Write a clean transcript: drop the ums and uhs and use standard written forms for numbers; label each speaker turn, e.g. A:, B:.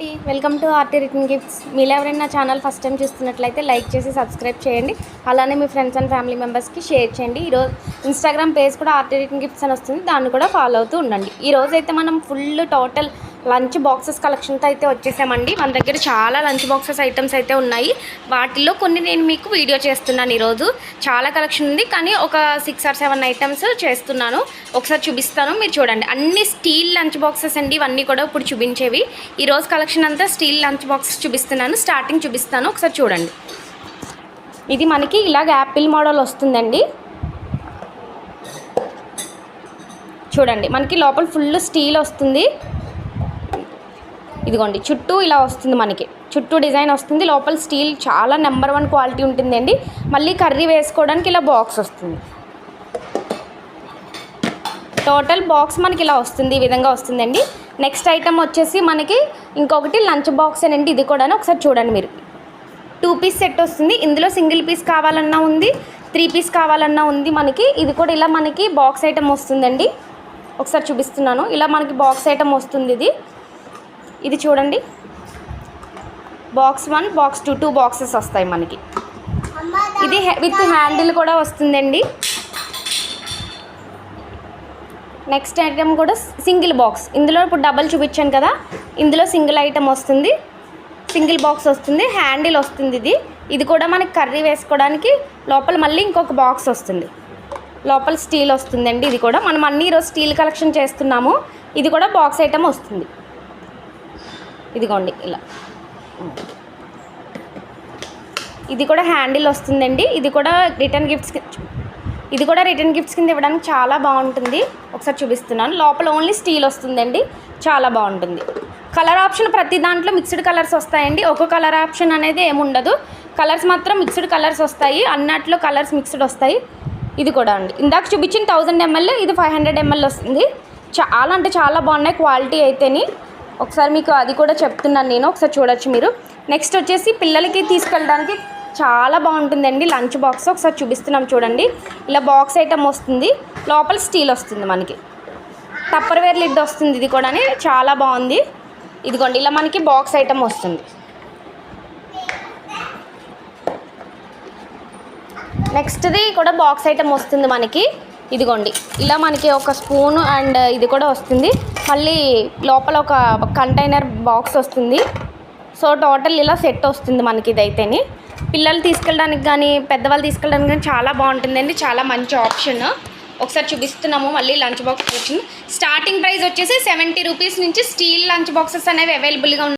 A: Welcome to RT return gifts. మీరు ఎవరైనా నా ఛానల్ ఫస్ట్ టైం చూస్తున్నట్లయితే లైక్ చేసి సబ్స్క్రైబ్ చేయండి. అలానే మీ ఫ్రెండ్స్ అండ్ ఫ్యామిలీ మెంబర్స్కి షేర్ చేయండి. ఈరోజు ఇన్స్టాగ్రామ్ పేజ్ కూడా ఆర్టీ రిటర్న్ గిఫ్ట్స్ అని వస్తుంది, దాన్ని కూడా ఫాలో అవుతూ ఉండండి. ఈరోజు అయితే మనం ఫుల్ టోటల్ లంచ్ బాక్సెస్ కలెక్షన్తో అయితే వచ్చేసామండి. మన దగ్గర చాలా లంచ్ బాక్సెస్ ఐటమ్స్ అయితే ఉన్నాయి. వాటిల్లో కొన్ని నేను మీకు వీడియో చేస్తున్నాను. ఈరోజు చాలా కలెక్షన్ ఉంది, కానీ ఒక 6 or 7 ఐటమ్స్ చేస్తున్నాను. ఒకసారి చూపిస్తాను, మీరు చూడండి. అన్ని స్టీల్ లంచ్ బాక్సెస్ అండి, ఇవన్నీ కూడా ఇప్పుడు చూపించేవి. ఈరోజు కలెక్షన్ అంతా స్టీల్ లంచ్ బాక్సెస్ చూపిస్తున్నాను. స్టార్టింగ్ చూపిస్తాను, ఒకసారి చూడండి. ఇది మనకి ఇలాగ యాపిల్ మోడల్ వస్తుందండి. చూడండి, మనకి లోపల ఫుల్ స్టీల్ వస్తుంది. ఇదిగోండి, చుట్టూ ఇలా వస్తుంది, మనకి చుట్టూ డిజైన్ వస్తుంది. లోపల స్టీల్ చాలా నెంబర్ 1 క్వాలిటీ ఉంటుందండి. మళ్ళీ కర్రీ వేసుకోవడానికి ఇలా బాక్స్ వస్తుంది. టోటల్ బాక్స్ మనకి ఇలా వస్తుంది, ఈ విధంగా వస్తుందండి. నెక్స్ట్ ఐటమ్ వచ్చేసి మనకి ఇంకొకటి లంచ్ బాక్స్ అండి. ఇది కూడా ఒకసారి చూడండి మీరు. 2 పీస్ సెట్ వస్తుంది. ఇందులో సింగిల్ పీస్ కావాలన్నా ఉంది, 3 పీస్ కావాలన్నా ఉంది మనకి. ఇది కూడా ఇలా మనకి బాక్స్ ఐటమ్ వస్తుందండి. ఒకసారి చూపిస్తున్నాను. ఇలా మనకి బాక్స్ ఐటమ్ వస్తుంది. ఇది చూడండి, బాక్స్ 1, బాక్స్ 2 బాక్సెస్ వస్తాయి మనకి. ఇది విత్ హ్యాండిల్ కూడా వస్తుందండి. నెక్స్ట్ ఐటమ్ కూడా సింగిల్ బాక్స్. ఇందులో ఇప్పుడు డబల్ చూపించాను కదా, ఇందులో సింగిల్ ఐటమ్ వస్తుంది, సింగిల్ బాక్స్ వస్తుంది, హ్యాండిల్ వస్తుంది. ఇది కూడా మనకి కర్రీ వేసుకోవడానికి లోపల మళ్ళీ ఇంకొక బాక్స్ వస్తుంది. లోపల స్టీల్ వస్తుందండి. ఇది కూడా మనం అన్ని ఈరోజు స్టీల్ కలెక్షన్ చేస్తున్నాము. ఇది కూడా బాక్స్ ఐటమ్ వస్తుంది. ఇదిగోండి ఇలా. ఇది కూడా హ్యాండిల్ వస్తుందండి. ఇది కూడా రిటర్న్ గిఫ్ట్స్ కింద ఇవ్వడానికి చాలా బాగుంటుంది. ఒకసారి చూపిస్తున్నాను. లోపల ఓన్లీ స్టీల్ వస్తుందండి, చాలా బాగుంటుంది. కలర్ ఆప్షన్ ప్రతి దాంట్లో మిక్స్డ్ కలర్స్ వస్తాయండి. ఒక కలర్ ఆప్షన్ అనేది ఏముండదు. కలర్స్ మాత్రం మిక్స్డ్ కలర్స్ వస్తాయి. అన్నట్లో కలర్స్ మిక్స్డ్ వస్తాయి. ఇది కూడా అండి, ఇందాక చూపించిన 1000 ml, ఇది 500 ml వస్తుంది. చాలా అంటే చాలా బాగున్నాయి క్వాలిటీ అయితేని. ఒకసారి మీకు అది కూడా చెప్తున్నాను నేను, ఒకసారి చూడొచ్చు మీరు. నెక్స్ట్ వచ్చేసి పిల్లలకి తీసుకెళ్ళడానికి చాలా బాగుంటుందండి లంచ్ బాక్స్. ఒకసారి చూపిస్తున్నాం చూడండి. ఇలా బాక్స్ ఐటమ్ వస్తుంది, లోపల స్టీల్ వస్తుంది మనకి. టప్పర్వేర్ లిడ్ వస్తుంది. ఇది కూడా చాలా బాగుంది. ఇదిగోండి, ఇలా మనకి బాక్స్ ఐటమ్ వస్తుంది. నెక్స్ట్ది కూడా బాక్స్ ఐటమ్ వస్తుంది మనకి. ఇదిగోండి, ఇలా మనకి ఒక స్పూను అండ్ ఇది కూడా వస్తుంది. మళ్ళీ లోపల ఒక కంటైనర్ బాక్స్ వస్తుంది. సో టోటల్ ఇలా సెట్ వస్తుంది మనకి. ఇదైతేని పిల్లలు తీసుకెళ్ళడానికి కానీ పెద్దవాళ్ళు తీసుకెళ్ళడానికి కానీ చాలా బాగుంటుందండి. చాలా మంచి ఆప్షన్. ఒకసారి చూపిస్తున్నాము మళ్ళీ లంచ్ బాక్స్ వచ్చింది. స్టార్టింగ్ ప్రైస్ వచ్చేసి 70 రూపీస్ నుంచి స్టీల్ లంచ్ బాక్సెస్ అనేవి అవైలబుల్గా ఉన్నాయి.